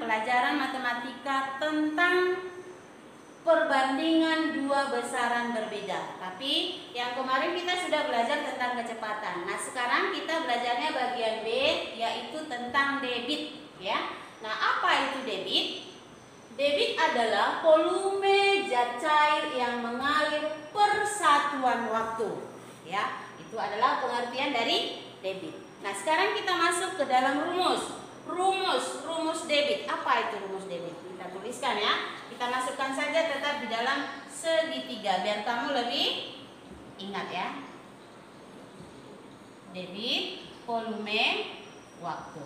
pelajaran matematika tentang perbandingan dua besaran berbeda. Tapi yang kemarin kita sudah belajar tentang kecepatan. Nah, sekarang kita belajarnya bagian B, yaitu tentang debit, ya. Nah, apa itu debit? Debit adalah volume zat cair yang mengalir per satuan waktu, ya. Itu adalah pengertian dari debit. Nah, sekarang kita masuk ke dalam rumus. Rumus debit. Apa itu rumus debit? Kita tuliskan ya. Kita masukkan saja tetap di dalam segitiga biar kamu lebih ingat ya. Debit, volume, waktu.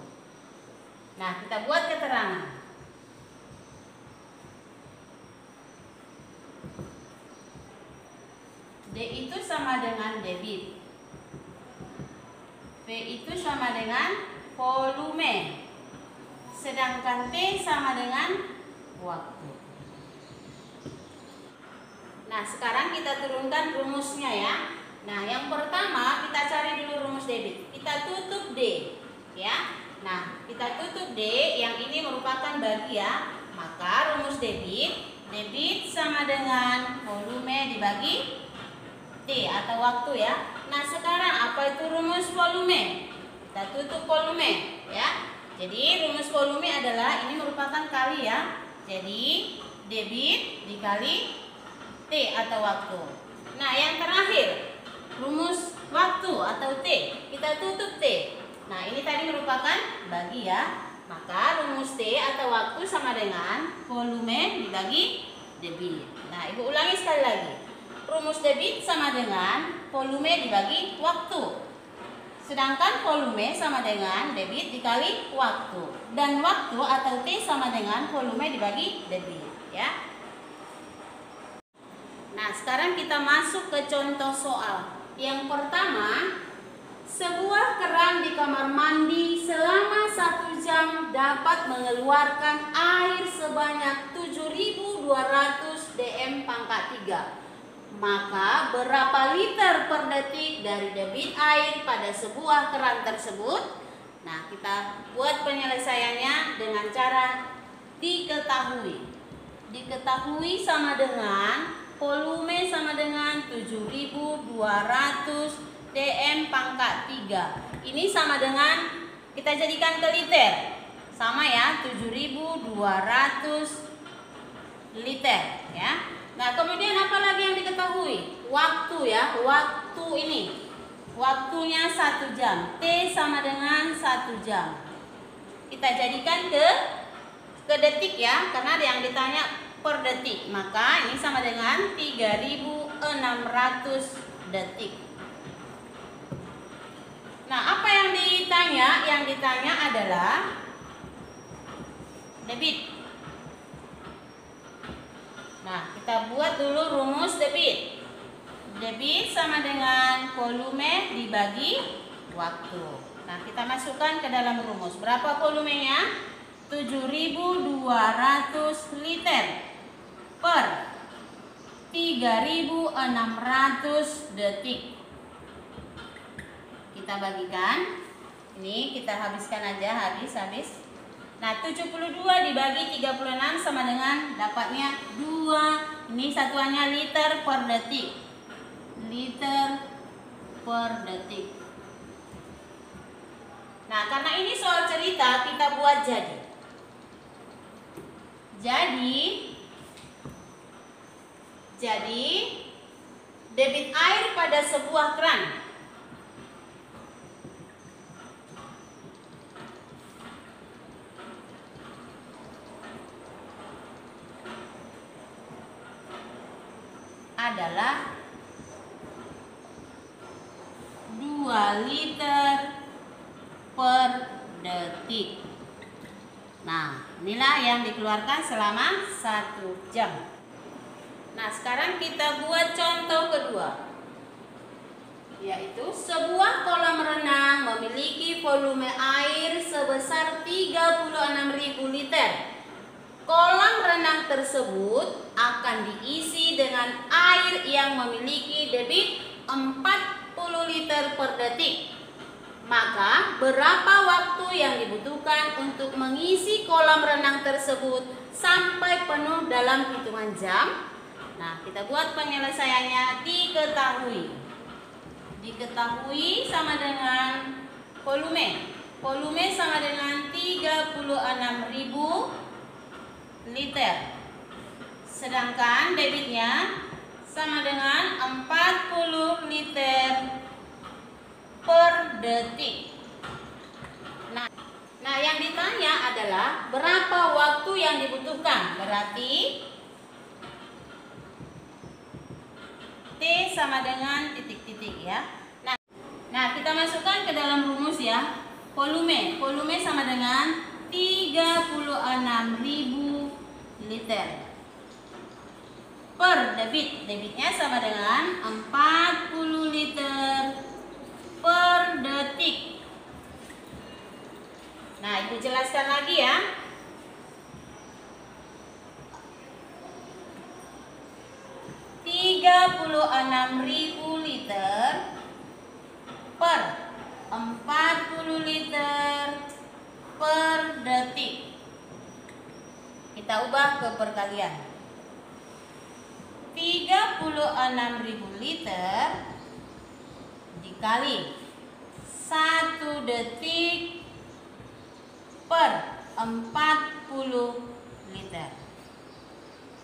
Nah, kita buat keterangan. D itu sama dengan debit. V itu sama dengan volume. Sedangkan T sama dengan waktu. Nah, sekarang kita turunkan rumusnya ya. Nah, yang pertama kita cari dulu rumus debit. Kita tutup D, ya. Nah, kita tutup D, yang ini merupakan bagi ya. Maka rumus debit sama dengan volume dibagi T atau waktu ya. Nah, sekarang apa itu rumus volume? Kita tutup volume ya. Jadi rumus volume adalah ini merupakan kali ya. Jadi debit dikali T atau waktu. Nah, yang terakhir rumus waktu atau T, kita tutup T. Nah, ini tadi merupakan bagi ya. Maka rumus T atau waktu sama dengan volume dibagi debit. Nah, Ibu ulangi sekali lagi. Rumus debit sama dengan volume dibagi waktu. Sedangkan volume sama dengan debit dikali waktu. Dan waktu atau T sama dengan volume dibagi debit ya. Nah, sekarang kita masuk ke contoh soal. Yang pertama, sebuah keran di kamar mandi selama 1 jam dapat mengeluarkan air sebanyak 7.200 dm pangkat 3. Maka berapa liter per detik dari debit air pada sebuah keran tersebut? Nah, kita buat penyelesaiannya dengan cara diketahui. Diketahui sama dengan volume sama dengan 7.200 dm pangkat 3. Ini sama dengan, kita jadikan ke liter. Sama ya, 7.200 liter ya. Nah, kemudian apa lagi yang diketahui? Waktu ya, waktu ini. Waktunya 1 jam. T sama dengan 1 jam. Kita jadikan ke detik ya, karena ada yang ditanya per detik. Maka ini sama dengan 3.600 detik. Nah, apa yang ditanya? Yang ditanya adalah debit. Nah, kita buat dulu rumus debit. Debit sama dengan volume dibagi waktu. Nah, kita masukkan ke dalam rumus. Berapa volumenya? 7.200 liter per 3.600 detik. Kita bagikan. Ini kita habiskan aja, habis. Nah, 72 dibagi 36 sama dengan dapatnya 2. Ini satuannya liter per detik. Liter per detik. Nah, karena ini soal cerita, kita buat jadi. Jadi debit air pada sebuah keran adalah 2 liter per detik. Nah, inilah yang dikeluarkan selama 1 jam. Nah, sekarang kita buat contoh kedua, yaitu sebuah kolam renang memiliki volume air sebesar 36.000 liter. Kolam renang tersebut akan diisi dengan air yang memiliki debit 40 liter per detik. Maka berapa waktu yang dibutuhkan untuk mengisi kolam renang tersebut sampai penuh dalam hitungan jam? Nah, kita buat penyelesaiannya diketahui. Diketahui sama dengan volume. Volume sama dengan 36.000 liter. Sedangkan debitnya sama dengan 40 liter per detik. Nah, yang ditanya adalah berapa waktu yang dibutuhkan. Berarti T sama dengan titik-titik ya. Nah, kita masukkan ke dalam rumus ya. Volume sama dengan 36.000 liter per debitnya sama dengan 40 liter per detik. Nah, Ibu jelaskan lagi ya. Rp36.000 liter per 40 liter per detik. Kita ubah ke perkalian. 36.000 liter dikali 1 detik per 40 liter.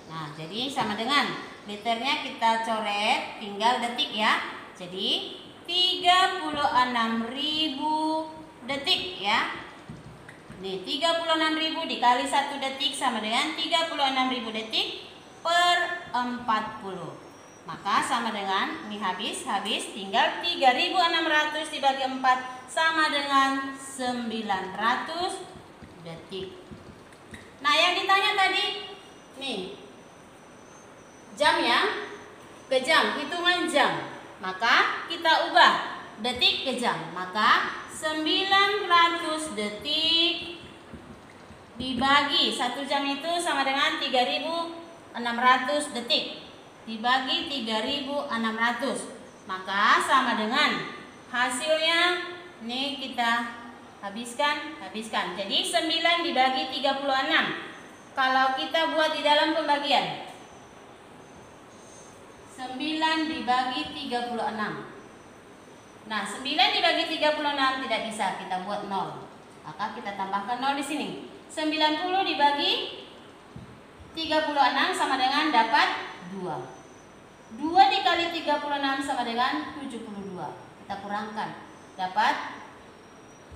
Nah, jadi sama dengan liternya kita coret, tinggal detik ya. Jadi 36.000 detik ya. Nih, 36.000 dikali 1 detik sama dengan 36.000 detik per 40. Maka sama dengan ini habis tinggal 3.600 dibagi 4 sama dengan 900 detik. Nah, yang ditanya tadi nih jamnya ke jam, hitungan jam. Maka kita ubah detik ke jam. Maka 900 detik dibagi 1 jam itu sama dengan 3.600 detik dibagi 3.600. Maka sama dengan hasilnya nih kita habiskan. Jadi 9 dibagi 36. Kalau kita buat di dalam pembagian 9 dibagi 36. Nah, 9 dibagi 36 tidak bisa, kita buat 0. Maka kita tambahkan 0 di sini. 90 dibagi 36 sama dengan dapat 2. 2 dikali 36 sama dengan 72. Kita kurangkan. Dapat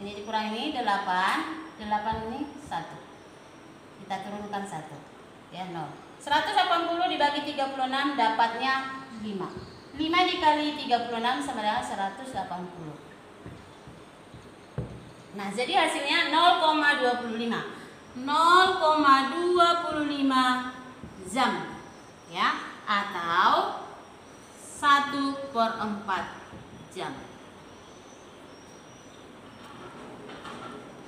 ini dikurangi ini 8. 8 ini 1. Kita turunkan 1. Ya, 0. 180 dibagi 36 dapatnya 5. 5 dikali 36 sama dengan 180. Nah, jadi hasilnya 0,25. 0,25 jam. Ya, atau 1/4 jam.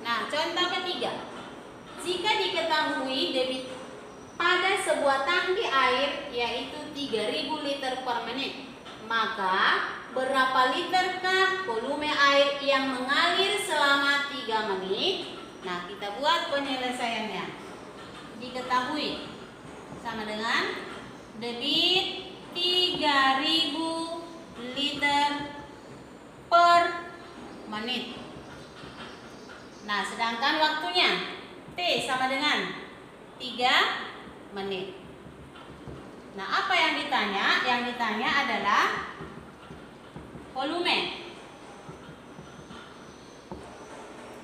Nah, contoh ketiga. Jika diketahui debit pada sebuah tangki air yaitu 3.000 liter per menit, maka berapa literkah volume air yang mengalir selama 3 menit? Nah, kita buat penyelesaiannya. Diketahui sama dengan debit 3.000 liter per menit. Nah, sedangkan waktunya T sama dengan 3 menit. Nah, apa yang ditanya? Yang ditanya adalah volume.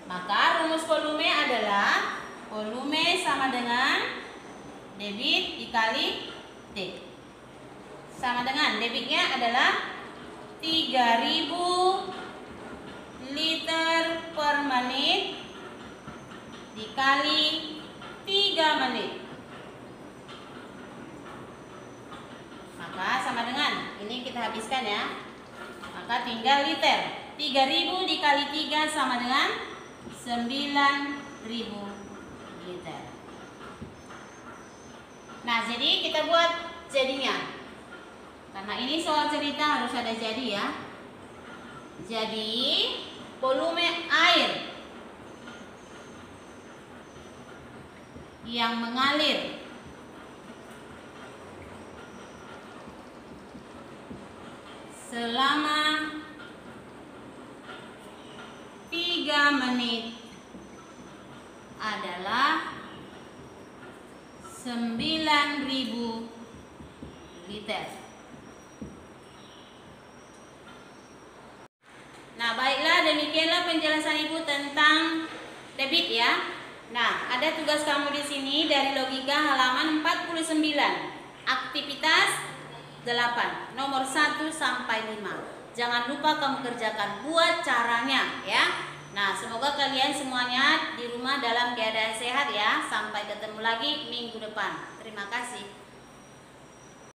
Maka rumus volume adalah volume sama dengan debit dikali T. Sama dengan debitnya adalah 3.000 liter per menit dikali 3 menit. Maka sama dengan ini kita habiskan ya. Maka tinggal liter. 3.000 dikali 3 sama dengan 9.000 liter. Nah, jadi kita buat jadinya. Karena ini soal cerita harus ada jadi ya. Jadi volume air yang mengalir selama 3 menit adalah 9.000 liter. Nah, baiklah, demikianlah penjelasan Ibu tentang debit ya. Nah, ada tugas kamu di sini dari logika halaman 49. Aktivitas 8, nomor 1 sampai 5. Jangan lupa kamu kerjakan, buat caranya ya. Nah, semoga kalian semuanya di rumah dalam keadaan sehat ya. Sampai ketemu lagi minggu depan. Terima kasih.